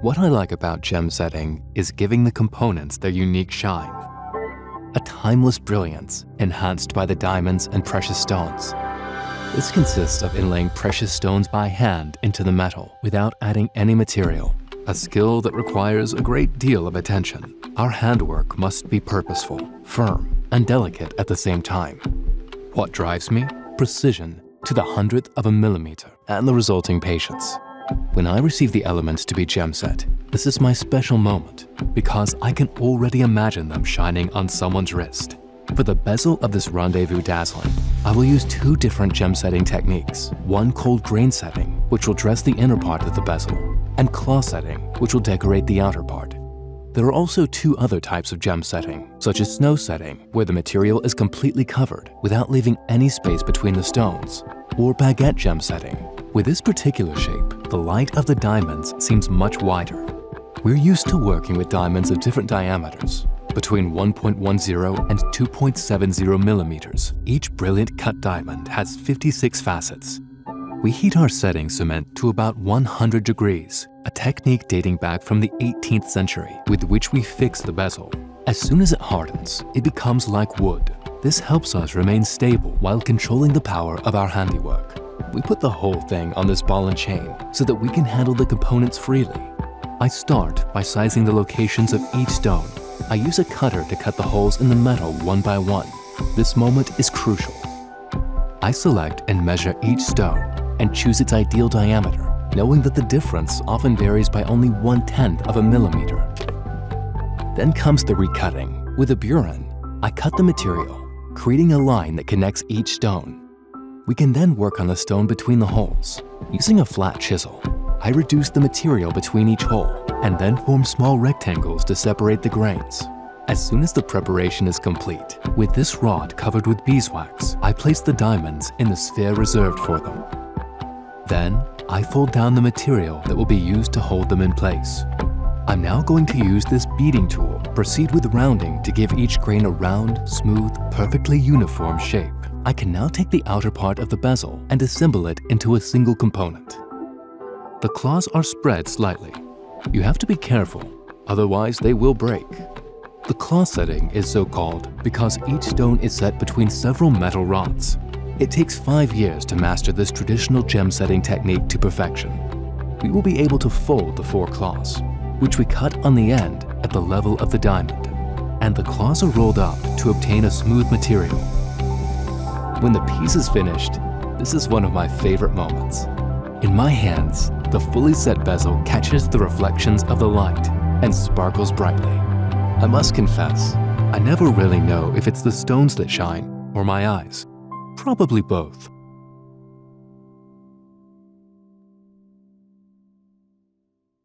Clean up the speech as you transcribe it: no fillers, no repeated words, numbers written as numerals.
What I like about gem setting is giving the components their unique shine. A timeless brilliance enhanced by the diamonds and precious stones. This consists of inlaying precious stones by hand into the metal without adding any material, a skill that requires a great deal of attention. Our handwork must be purposeful, firm, and delicate at the same time. What drives me? Precision to the 100th of a millimeter and the resulting patience. When I receive the elements to be gem set, this is my special moment because I can already imagine them shining on someone's wrist. For the bezel of this rendezvous dazzling, I will use two different gem setting techniques. One called grain setting, which will dress the inner part of the bezel, and claw setting, which will decorate the outer part. There are also two other types of gem setting, such as snow setting, where the material is completely covered without leaving any space between the stones, or baguette gem setting. With this particular shape, the light of the diamonds seems much wider. We're used to working with diamonds of different diameters, between 1.10 and 2.70 millimeters. Each brilliant cut diamond has 56 facets. We heat our setting cement to about 100 degrees, a technique dating back from the 18th century with which we fix the bezel. As soon as it hardens, it becomes like wood. This helps us remain stable while controlling the power of our handiwork. We put the whole thing on this ball and chain so that we can handle the components freely. I start by sizing the locations of each stone. I use a cutter to cut the holes in the metal one by one. This moment is crucial. I select and measure each stone and choose its ideal diameter, knowing that the difference often varies by only 1/10 of a millimeter. Then comes the recutting. With a burin, I cut the material, creating a line that connects each stone. We can then work on the stone between the holes. Using a flat chisel, I reduce the material between each hole and then form small rectangles to separate the grains. As soon as the preparation is complete, with this rod covered with beeswax, I place the diamonds in the sphere reserved for them. Then, I fold down the material that will be used to hold them in place. I'm now going to use this beading tool. Proceed with rounding to give each grain a round, smooth, perfectly uniform shape. I can now take the outer part of the bezel and assemble it into a single component. The claws are spread slightly. You have to be careful, otherwise they will break. The claw setting is so called because each stone is set between several metal rods. It takes 5 years to master this traditional gem setting technique to perfection. We will be able to fold the 4 claws, which we cut on the end at the level of the diamond, and the claws are rolled up to obtain a smooth material. When the piece is finished, this is one of my favorite moments. In my hands, the fully set bezel catches the reflections of the light and sparkles brightly. I must confess, I never really know if it's the stones that shine or my eyes. Probably both.